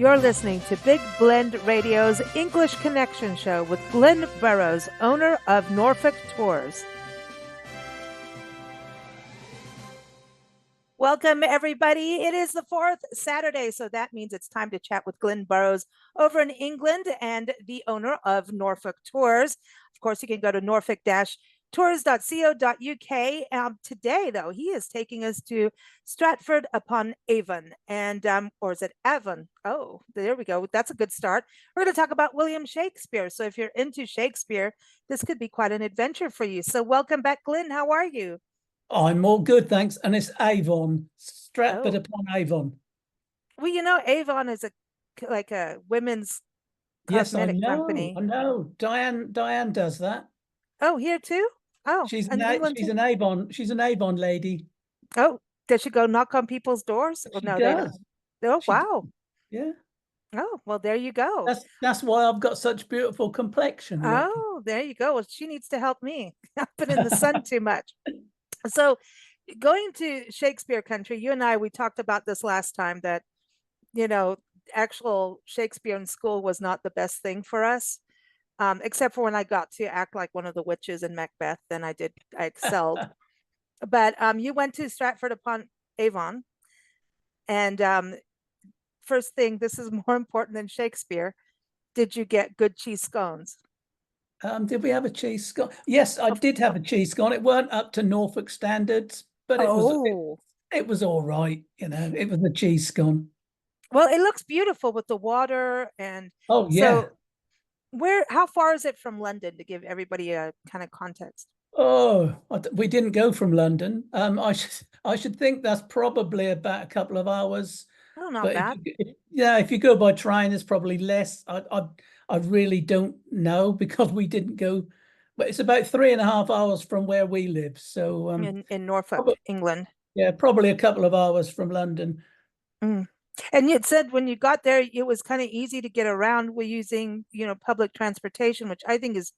You're listening to Big Blend Radio's English Connection Show with Glynn Burrows, owner of Norfolk Tours. Welcome, everybody. It is the fourth Saturday, so that means it's time to chat with Glynn Burrows over in England and the owner of Norfolk Tours. Of course, you can go to norfolk-tours.co.uk. Today, though, he is taking us to Stratford-Upon-Avon, and or is it Avon? Oh, there we go. That's a good start. We're going to talk about William Shakespeare. So if you're into Shakespeare, this could be quite an adventure for you. So welcome back, Glynn. How are you? I'm all good, thanks. And it's Avon, Oh, Stratford-upon-Avon. well, Avon is like a women's Yes, I cosmetic know. I company. know. Diane does that. Oh, here too? Oh, in England She's too? an Avon lady. Oh, does she go knock on people's doors? Oh, She no, they don't. does. Oh, She wow. does. Yeah. Oh, well, there you go. That's why I've got such beautiful complexion. Look. Oh, there you go. Well, she needs to help me. I've been in the sun too much. So, going to Shakespeare country, you and I, we talked about this last time that, you know, actual Shakespeare in school was not the best thing for us. Except for when I got to act like one of the witches in Macbeth, then I excelled. But you went to Stratford-upon-Avon, and first thing, this is more important than Shakespeare. Did you get good cheese scones? Did we have a cheese scone? Yes, I Of, did have a cheese scone. It weren't up to Norfolk standards, but oh, it was all right. It was a cheese scone. well, it looks beautiful with the water, and Oh yeah. so how far is it from London to give everybody a kind of context? Oh, we didn't go from London. I should think that's probably about a couple of hours. Oh, not But bad. yeah, if you go by train, it's probably less. I really don't know because we didn't go. But it's about 3.5 hours from where we live. So In Norfolk, probably, England. yeah, probably a couple of hours from London. Mm. And you said when you got there, it was kind of easy to get around with using, public transportation, which I think is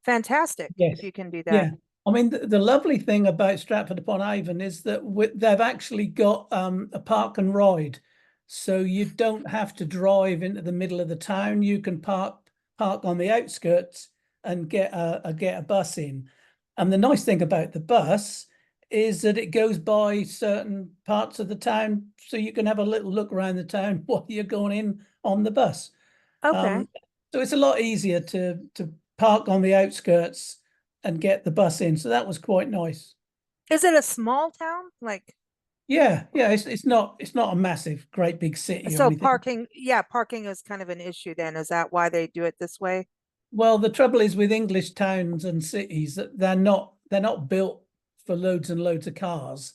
fantastic if Yes. you can do that. Yeah. I mean, the lovely thing about Stratford-upon-Avon is that they've actually got a park and ride. So you don't have to drive into the middle of the town. You can park on the outskirts and get a bus in. And the nice thing about the bus is that it goes by certain parts of the town, so you can have a little look around the town while you're going in on the bus. Okay. Um, so it's a lot easier to park on the outskirts and get the bus in. So that was quite nice. Is it a small town? Like, Yeah. It's not a massive, great big city or so anything. parking, yeah, parking is kind of an issue then. Is that why they do it this way? Well, the trouble is with English towns and cities that they're not built for loads and loads of cars.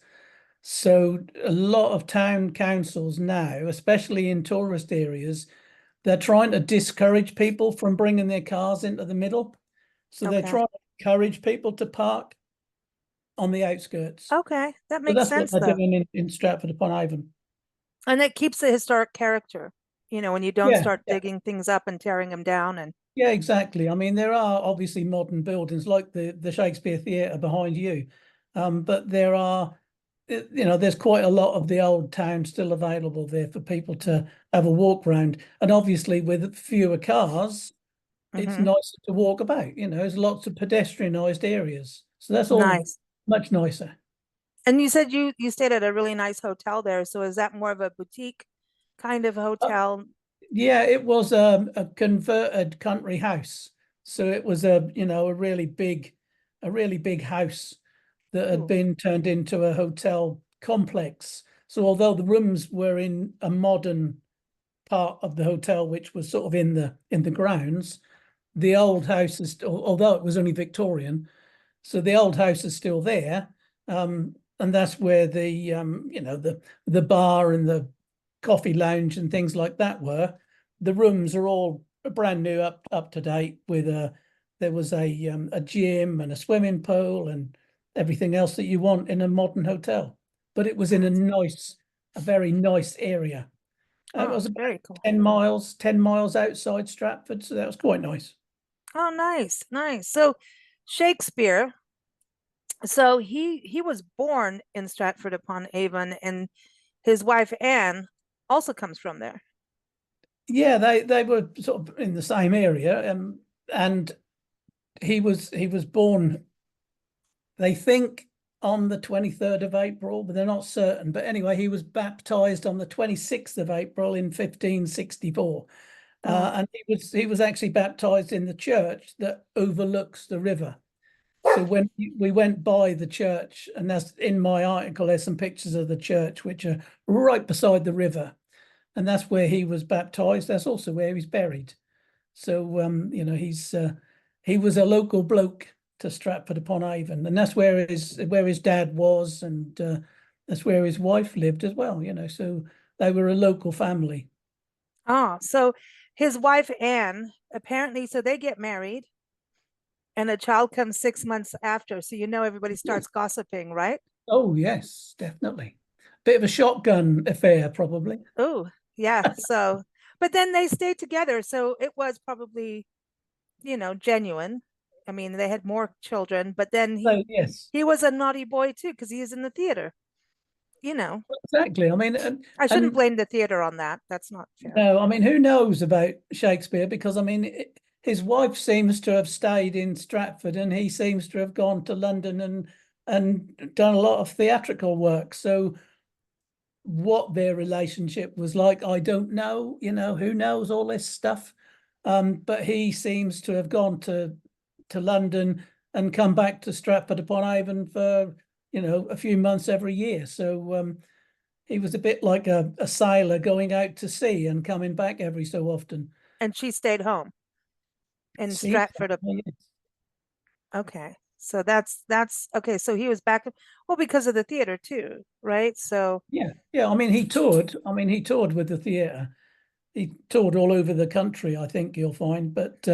So a lot of town councils now, especially in tourist areas, they're trying to discourage people from bringing their cars into the middle. So they're Okay. trying to encourage people to park on the outskirts. Okay. That So makes that's what sense they're though. doing in Stratford-upon-Avon. And it keeps the historic character, when you don't Yeah, start yeah, digging things up and tearing them down. And yeah, exactly. I mean, there are obviously modern buildings like the Shakespeare Theatre behind you, but there's quite a lot of the old town still available there for people to have a walk around. And obviously, with fewer cars, it's Mhm. nicer to walk about. There's lots of pedestrianised areas, so that's all Nice. much nicer. And you said you stayed at a really nice hotel there. So is that more of a boutique kind of Uh, hotel? Yeah, it was a converted country house. So it was a really big house that had Ooh, been turned into a hotel complex. So although the rooms were in a modern part of the hotel, which was sort of in the grounds, the old house is still, although it was only Victorian, so the old house is still there. And that's where the bar and the coffee lounge and things like that were. The rooms are all brand new, up to date. There was a gym and a swimming pool and everything else that you want in a modern hotel. But it was in that's a very nice area. It oh, was about very cool. 10 miles outside Stratford, so that was quite nice. Oh, nice, nice. So Shakespeare, so he was born in Stratford-upon-Avon, and his wife Anne also comes from there. Yeah, they were sort of in the same area, and he was born, they think, on the 23rd of April, but they're not certain. But anyway, he was baptized on the 26th of April in 1564. Mm. And he was actually baptized in the church that overlooks the river. So when we went by the church, and that's in my article, there's some pictures of the church which are right beside the river, and that's where he was baptized. That's also where he's buried. So he was a local bloke to Stratford-Upon-Avon, and that's where his dad was, and that's where his wife lived as well. So they were a local family. Oh, so his wife Anne, apparently, so they get married and a child comes 6 months after. So everybody starts gossiping, right? Oh yes, definitely. Bit of a shotgun affair, probably. Oh, yeah. So, but then they stayed together. So it was probably, genuine. I mean, they had more children, but then So yes, he was a naughty boy too, because he is in the theater. You know, exactly. I mean, and, I shouldn't and blame the theater on that. That's not fair. no, I mean, who knows about Shakespeare? Because I mean, his wife seems to have stayed in Stratford, and he seems to have gone to London and done a lot of theatrical work. So what their relationship was like, I don't know. Who knows all this stuff? But he seems to have gone to London and come back to Stratford-upon-Avon for a few months every year. So he was a bit like a sailor going out to sea and coming back every so often. And she stayed home in See, Stratford. Okay. So that's okay. So he was back, well, because of the theater too, right? So, yeah, yeah. I mean, he toured. I mean, he toured with the theatre. He toured all over the country, I think you'll find. But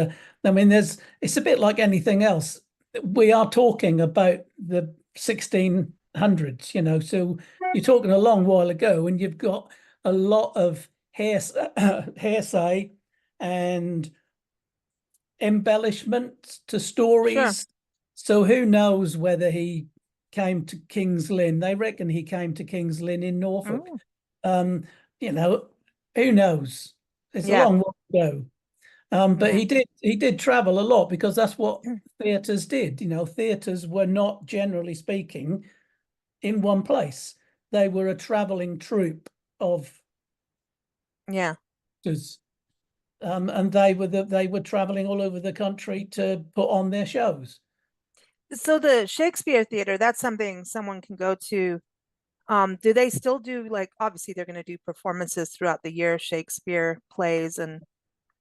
I mean, it's a bit like anything else. We are talking about the 1600s, so you're talking a long while ago, and you've got a lot of hearsay and embellishments to sure. stories. So who knows whether he came to King's Lynn? They reckon he came to King's Lynn in Norfolk. Mm, Um, you know, who knows? It's a yeah. long way to go. But Yeah. he did travel a lot, because that's what theatres did. Theatres were not, generally speaking, in one place. They were a traveling troupe of Yeah. actors, and they were traveling all over the country to put on their shows. So the Shakespeare Theater, that's something someone can go to. Do they still do, like, obviously they're going to do performances throughout the year, Shakespeare plays, and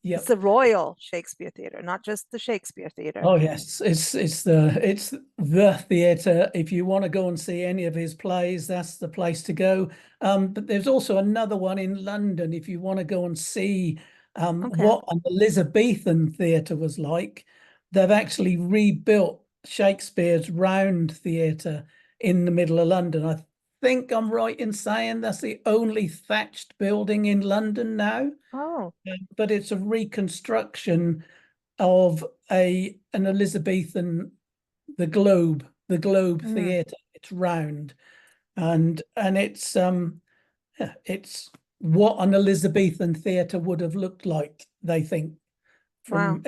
it's Yep. the Royal Shakespeare Theater, not just the Shakespeare Theater. Oh yes, it's the theatre. If you want to go and see any of his plays, that's the place to go. But there's also another one in London if you want to go and see Okay. what an Elizabethan theatre was like. They've actually rebuilt Shakespeare's Round Theatre in the middle of London. I think I'm right in saying that's the only thatched building in London now, Oh. but it's a reconstruction of an Elizabethan, the Globe Mm, Theatre. It's round, and it's what an Elizabethan theatre would have looked like, they think, wow.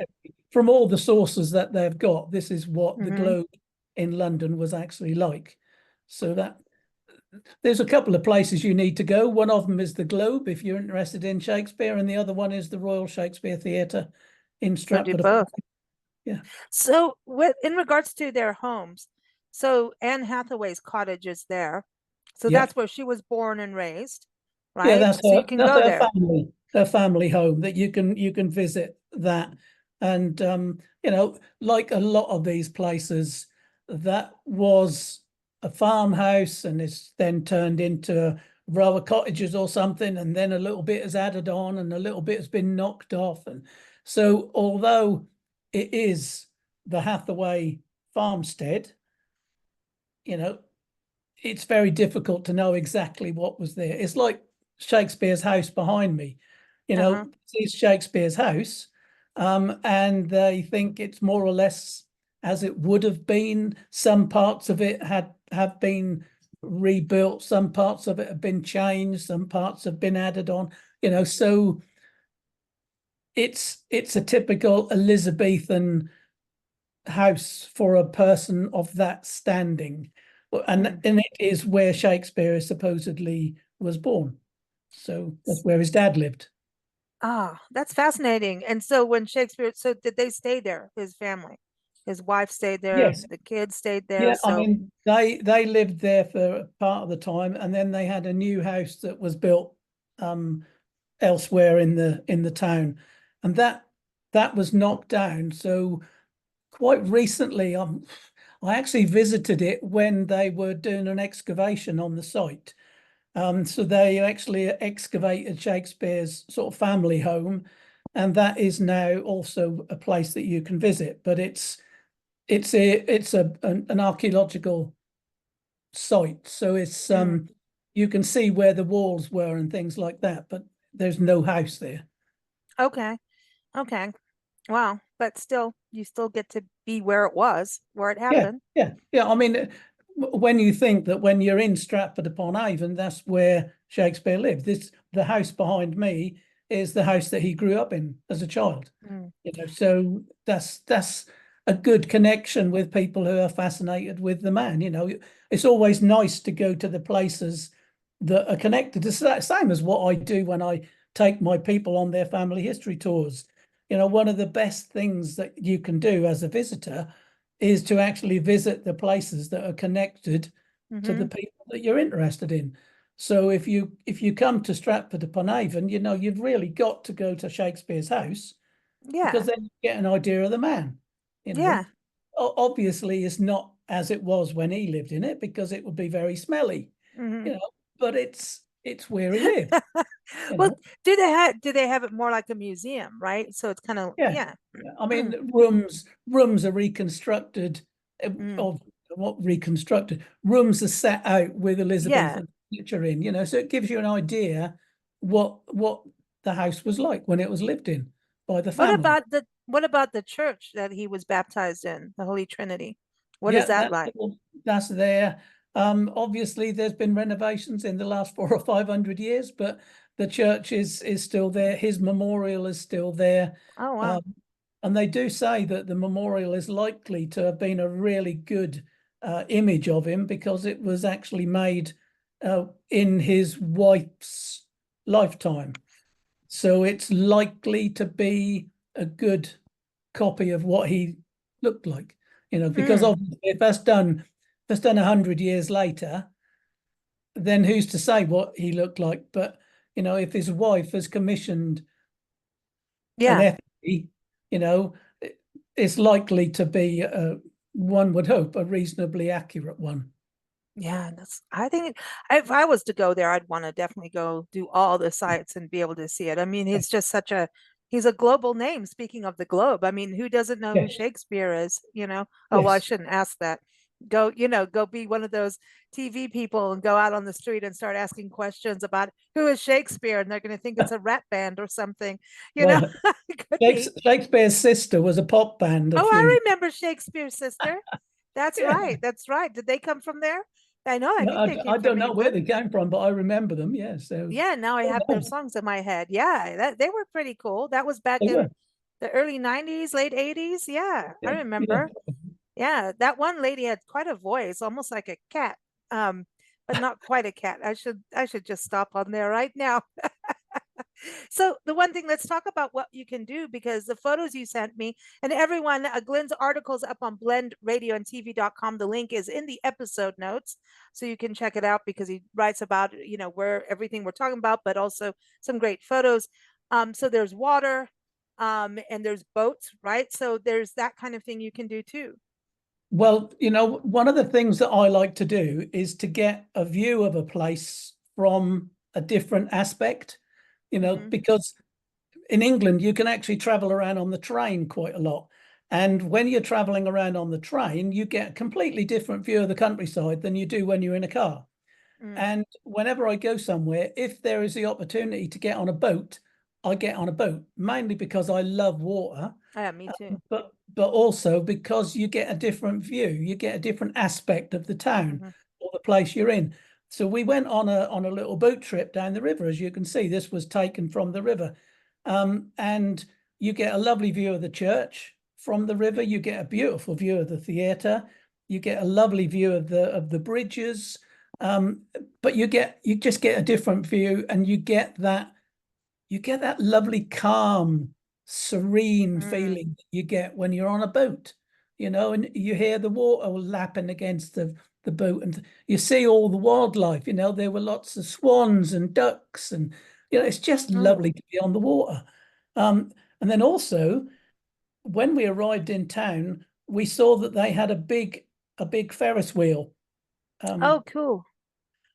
from all the sources that they've got. This is what the Hmm. Globe in London was actually like. So that there's a couple of places you need to go. One of them is the Globe if you're interested in Shakespeare, and the other one is the Royal Shakespeare Theatre in So do Stratford. both. Yeah. So with in regards to their homes, so Anne Hathaway's cottage is there. So Yep. that's where she was born and raised, Yeah, right? that's So you her can that's go her there. family home that you can visit that. And like a lot of these places, that was a farmhouse, and it's then turned into a row of cottages or something, and then a little bit is added on and a little bit has been knocked off. And so although it is the Hathaway farmstead, you know, it's very difficult to know exactly what was there. It's like Shakespeare's house behind me. Uh-huh. It's Shakespeare's house, and they think it's more or less as it would have been. Some parts of it have been rebuilt, some parts of it have been changed, some parts have been added on. So it's a typical Elizabethan house for a person of that standing. And it is where Shakespeare supposedly was born. So that's where his dad lived. Ah, that's fascinating. And so when Shakespeare, so did they stay there, his family? His wife stayed there, Yes. the kids stayed there. Yeah, I So, mean, they lived there for part of the time, and then they had a new house that was built elsewhere in the town, and that was knocked down. So quite recently, I actually visited it when they were doing an excavation on the site. So they actually excavated Shakespeare's sort of family home, and that is now also a place that you can visit. But it's an archaeological site, so it's mm, you can see where the walls were and things like that, but there's no house there. okay, okay. Wow. But still, you still get to be where it was, where it Yeah, happened. yeah. I mean, when you think that when you're in Stratford-Upon-Avon, that's where Shakespeare lived. The house behind me is the house that he grew up in as a child. Mm, So that's a good connection with people who are fascinated with the man. It's always nice to go to the places that are connected. It's the same as what I do when I take my people on their family history tours. One of the best things that you can do as a visitor is to actually visit the places that are connected to the hmm. people that you're interested in. So if you come to Stratford-upon-Avon, you've really got to go to Shakespeare's house, because Yeah, then you get an idea of the man. You know, yeah. Obviously it's not as it was when he lived in it, because it would be very smelly, Hmm. you know, but it's where he lived, you Well, know. do they have it more like a museum, right? So it's kind of, Yeah. yeah. Yeah. I mean, rooms are reconstructed, Mm, of what reconstructed rooms are set out with yeah. Elizabethan furniture in, so it gives you an idea what the house was like when it was lived in by the What family. about the church that he was baptized in, the Holy Trinity? What is Yeah, that like? that's there. Obviously, there's been renovations in the last 400 or 500 years, but the church is still there. His memorial is still there, Oh, wow. um, and they do say that the memorial is likely to have been a really good image of him, because it was actually made in his wife's lifetime. So it's likely to be a good copy of what he looked like, because Mm, obviously if that's done 100 years later, then who's to say what he looked like? But if his wife has commissioned an yeah. effigy, you know, it's likely to be, one would hope, a reasonably accurate one. Yeah, I think if I was to go there, I'd want to definitely go do all the sites and be able to see it. I mean, he's a global name. Speaking of the globe, I mean, who doesn't know who Yes, Shakespeare is, you know? Oh, well, I yes. shouldn't ask that. Go be one of those TV people and go out on the street and start asking questions about who is Shakespeare, and they're going to think it's a rap band or something, you know? Well, It could be. Shakespeare's sister was a pop band a Oh, few. I remember Shakespeare's sister. That's Yeah. right. That's right. Did they come from there? I know. I No, think they I came from don't know where England. they came from, but I remember them. Yeah, so Yeah, now I oh, have their no, songs in my head. Yeah, they were pretty cool. That was back they in were. the early 90s, late 80s. Yeah, I Yeah, yeah. remember. Yeah, that one lady had quite a voice, almost like a cat. Um, but not quite a cat. I should just stop on there right now. So the one thing, let's talk about what you can do, because the photos you sent me, and everyone, Glenn's articles up on blendradioandtv.com. The link is in the episode notes, so you can check it out, because he writes about, where everything we're talking about, but also some great photos. So there's water, and there's boats, right? So there's that kind of thing you can do too. Well, one of the things that I like to do is to get a view of a place from a different aspect, Hmm. because in England, you can actually travel around on the train quite a lot. And when you're traveling around on the train, you get a completely different view of the countryside than you do when you're in a car. Mm. And whenever I go somewhere, if there is the opportunity to get on a boat, I get on a boat, mainly because I love water, Yeah, me too. but also because you get a different view, you get a different aspect of the town Hmm. or the place you're in. So we went on a little boat trip down the river. As you can see, this was taken from the river. And you get a lovely view of the church from the river. You get a beautiful view of the theatre. You get a lovely view of the bridges. But you just get a different view, and you get that lovely calm, serene Mm. feeling that you get when you're on a boat, and you hear the water lapping against the boat, and you see all the wildlife. There were lots of swans and ducks, and it's just Oh, lovely to be on the water. And then also, when we arrived in town, we saw that they had a big Ferris wheel. oh, Um, cool.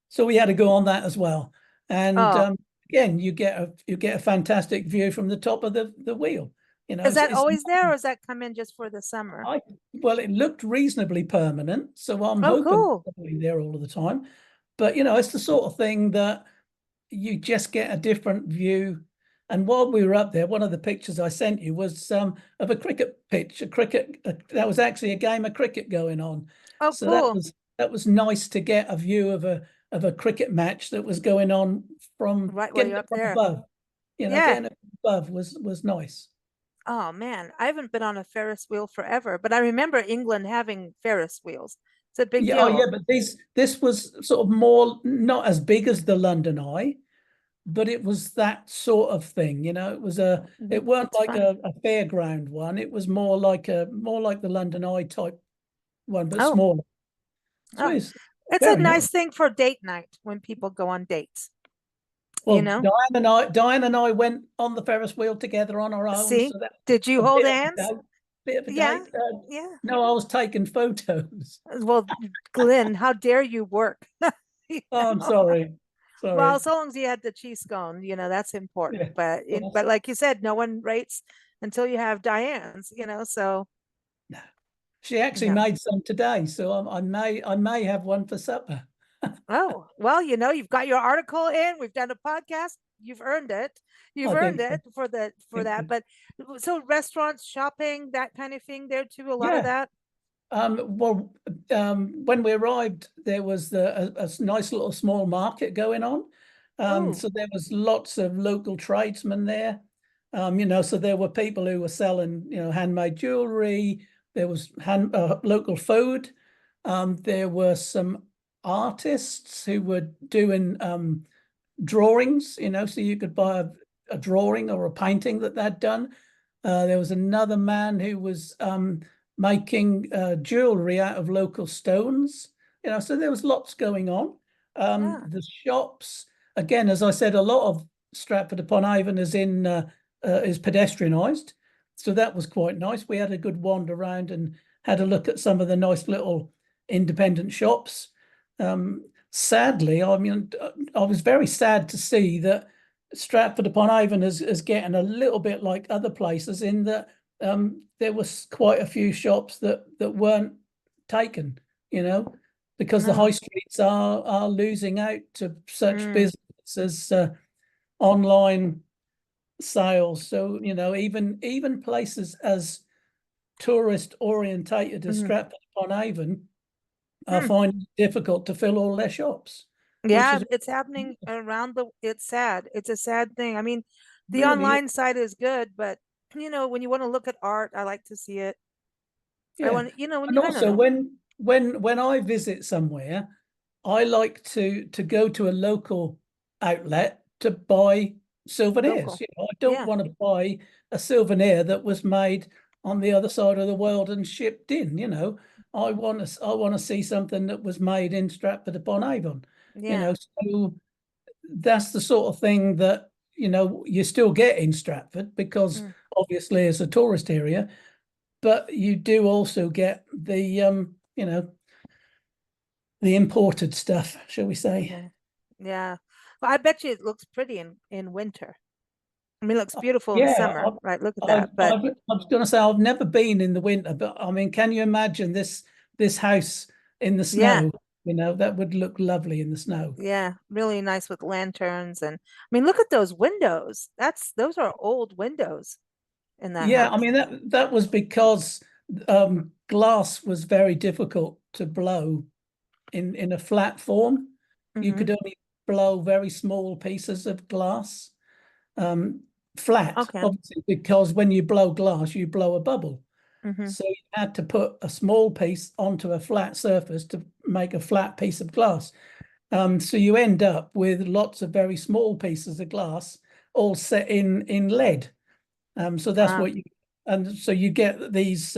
so we had to go on that as well. And Oh, again, you get a fantastic view from the top of the wheel. is It's, that it's always there, or does that come in just for the summer? I well, it looked reasonably permanent, so I'm Oh, hoping cool. it's probably there all of the time. But it's the sort of thing that you just get a different view. And while we were up there, one of the pictures I sent you was of a cricket pitch, that was actually a game of cricket going on. Oh, So that cool. was that was nice to get a view of a cricket match that was going on from Right while getting you're it up from there. above. Yeah. Getting it from above was nice. Oh man, I haven't been on a Ferris wheel forever, but I remember England having Ferris wheels. It's a big Yeah, oh yeah, deal. but this was sort of more not as big as the London Eye, but it was that sort of thing. It weren't That's like fun. a fairground one. It was more like the London Eye type one, but Oh, smaller. So oh, it's it's a very nice. nice thing for date night when people go on dates, you Well, know? Diane and I went on the Ferris wheel together on our own, See, so that's did you a hold bit of a hands? date. Bit of a Yeah, date. yeah. No, I was taking photos. Well, Glynn, how dare you work? You Oh, I'm know? sorry. Well, Sorry. so long as you had the cheese scone, that's important. Yeah. But Well, but like you said, no one rates until you have Diane's. So no. She actually yeah. made some today, so I may have one for supper. Oh, well, you've got your article in. We've done a podcast. You've earned it. You've I earned think so. it for the I for think so. that. But so restaurants, shopping, that kind of thing there too. A lot of Yeah. that. Well, when we arrived, there was a nice little small market going on. Oh, So there was lots of local tradesmen there. So there were people who were selling, handmade jewelry. There was local food. There were some artists who were doing drawings, so you could buy a drawing or a painting that they'd done. There was another man who was making jewelry out of local stones. So there was lots going on. yeah. The shops, again, as I said, a lot of Stratford-Upon-Avon is pedestrianised, so that was quite nice. We had a good wander around and had a look at some of the nice little independent shops. Sadly, I mean, I was very sad to see that Stratford-Upon-Avon is getting a little bit like other places in that there was quite a few shops that weren't taken, because the high No. streets are losing out to such Mm, business as online sales. So, even places as tourist orientated as mm, Stratford-Upon-Avon are mm. finding it difficult to fill all their shops, which Yeah, is it's happening around it's sad. It's a sad thing. I mean, the really, online side is good, but when you want to look at art, I like to see it. I yeah. want, when And you, I don't also know, when I visit somewhere, I like to go to a local outlet to buy souvenirs. local. I don't Yeah, want to buy a souvenir that was made on the other side of the world and shipped in. I want to see something that was made in Stratford-Upon-Avon. yeah. So that's the sort of thing that you still get in Stratford, because Mm, obviously it's a tourist area, but you do also get the imported stuff, shall we say. yeah, yeah. Well, I bet you it looks pretty in winter. I mean, it looks beautiful in Yeah, summer, right? Look at I, that. But I was going to say I've never been in the winter, but I mean, can you imagine this house in the yeah, snow? That would look lovely in the snow. yeah, really nice with lanterns. And I mean, look at those windows. Those are old windows in that Yeah, I house. mean that was because glass was very difficult to blow in a flat form. You Hmm. could only blow very small pieces of glass. flat, Okay. obviously, because when you blow glass, you blow a bubble. Hmm. So you had to put a small piece onto a flat surface to make a flat piece of glass. So you end up with lots of very small pieces of glass all set in lead. So that's Wow. what you, and so you get these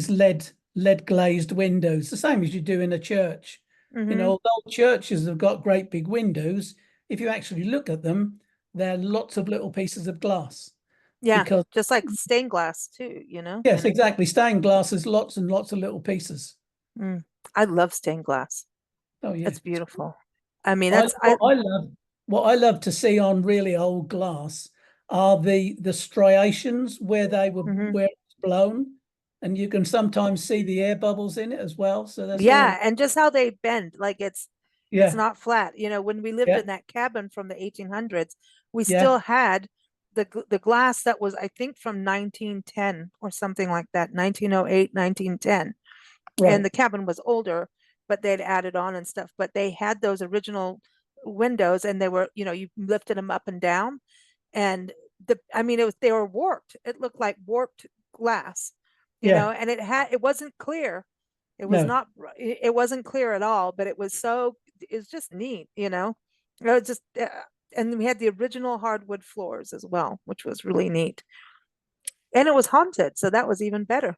lead glazed windows, the same as you do in a church. You Hmm. know, although churches have got great big windows, if you actually look at them, they're lots of little pieces of glass Yeah, because just like stained glass too, you know? yes, exactly. Stained glass is lots and lots of little pieces. Mm. I love stained glass. Oh yeah. It's beautiful. I mean, I that's I what I love to see on really old glass are the striations mhm. where it's blown, and you can sometimes see the air bubbles in it as well. So that's Yeah, all. and just how they bend, like it's Yeah, not flat. You know, when we lived yeah, in that cabin from the 1800s, we yeah. still had the glass that was, I think, from 1910 or something like that, 1908, 1910. And Right. the cabin was older, but they'd added on and stuff. But they had those original windows, and they were, you lifted them up and down, and I mean, they were warped. It looked like warped glass, Yeah. and it wasn't clear. It was No. not, it wasn't clear at all, but it was just neat, It was just, and we had the original hardwood floors as well, which was really neat. And it was haunted, so that was even better.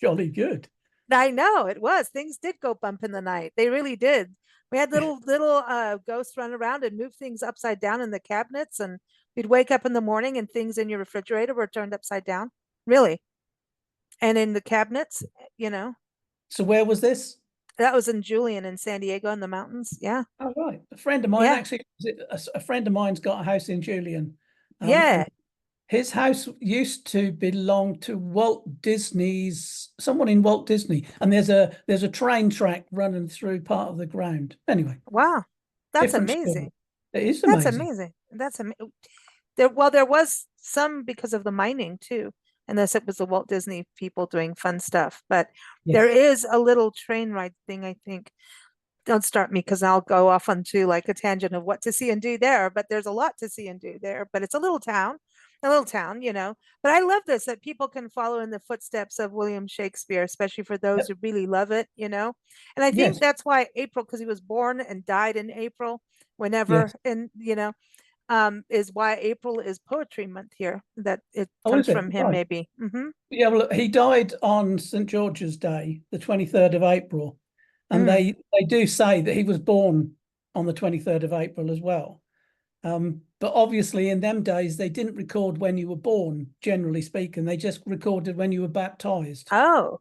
Jolly good. I know it was. Things did go bump in the night. They really did. We had little ghosts run around and move things upside down in the cabinets, and you'd wake up in the morning and things in your refrigerator were turned upside down. Really. And in the cabinets, you know, So where was this? that was in Julian in San Diego in the mountains. Yeah. Oh, right. A friend of mine Yeah. actually, a friend of mine's got a house in Julian, Yeah. and his house used to belong to Walt Disney's, someone in Walt Disney, and there's a train track running through part of the ground. Anyway, Wow. That's different story. amazing. It is That's amazing. amazing. That's amazing. There was some because of the mining too, unless it was the Walt Disney people doing fun stuff. But there Yes. is a little train ride thing, I think. Don't start me because I'll go off onto like a tangent of what to see and do there. But there's a lot to see and do there. But it's a little town. But I love this that people can follow in the footsteps of William Shakespeare, especially for those Yep. who really love it. And I think Yes. that's why April, because he was born and died in April, whenever, Yes. and is why April is Poetry Month here. That it Oh, comes is it? from him, Right. maybe. Yeah, well, he died on St. George's Day, the 23rd of April. And Mm. they do say that he was born on the 23rd of April as well. But obviously, in them days, they didn't record when you were born, generally speaking. They just recorded when you were baptized. Oh,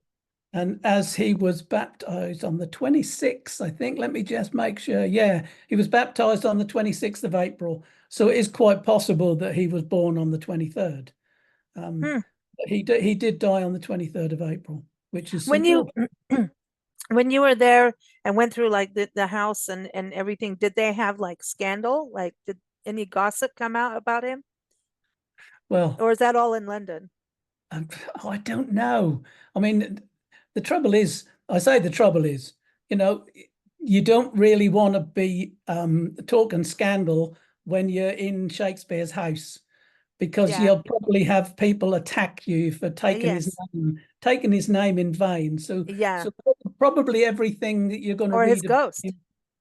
And as he was baptized on the 26th, I think, let me just make sure. Yeah, he was baptized on the 26th of April. So it is quite possible that he was born on the 23rd. Um, hmm. he did die on the 23rd of April, which is When St. you George. when you were there and went through like the house and everything, did they have like scandal? Like, did any gossip come out about him, Well, or is that all in London? Um, I don't know. I mean, the trouble is, I say the trouble is, you know, you don't really want to be talking scandal when you're in Shakespeare's house because Yeah. you'll probably have people attack you for Yes. taking his name in vain. So, Yeah. so probably everything that you're going to Or his read about ghost. him,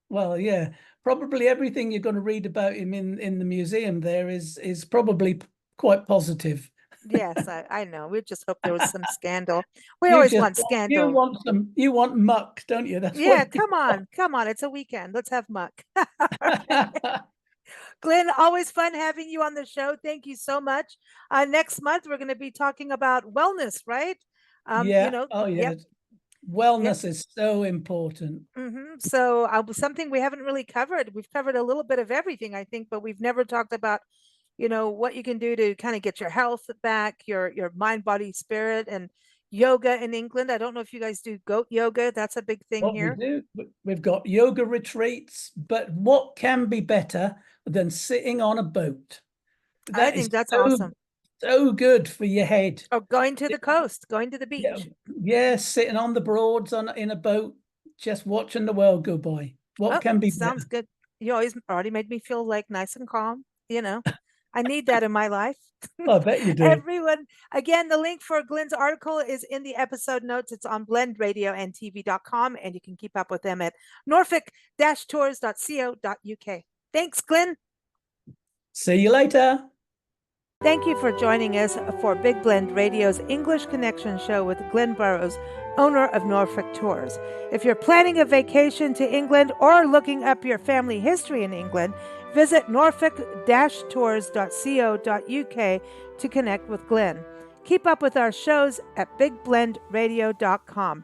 well, yeah, probably everything you're going to read about him in the museum there is probably quite positive. Yes, I know. We just hope there was some scandal. We You always just want you scandal. want you want muck, don't you? That's what Yeah, you come on, come on. It's a weekend. Let's have muck. Glynn, always fun having you on the show. Thank you so much. Next month we're going to be talking about wellness, right? Yeah. Oh Yep, yeah. yep. Wellness is so important. So something we haven't really covered. We've covered a little bit of everything, I think, but we've never talked about, what you can do to kind of get your health back, your mind, body, spirit, and yoga in England. I don't know if you guys do goat yoga. That's a big thing What we here. do, we've got yoga retreats, but what can be better than sitting on a boat? I That is think that's so awesome. so good for your head. Or going to the coast, going to the Yeah, beach. yeah, sitting on the Broads on in a boat, just watching the world go by. What Oh, can be sounds better? good. You always already made me feel like nice and calm. I need that in my life. I bet you do. Everyone, again, the link for Glynn's article is in the episode notes. It's on blendradioandtv.com, and you can keep up with them at norfolk-tours.co.uk. Thanks, Glynn. See you later. Thank you for joining us for Big Blend Radio's English Connection show with Glynn Burrows, owner of Norfolk Tours. If you're planning a vacation to England or looking up your family history in England, visit norfolk-tours.co.uk to connect with Glynn. Keep up with our shows at bigblendradio.com.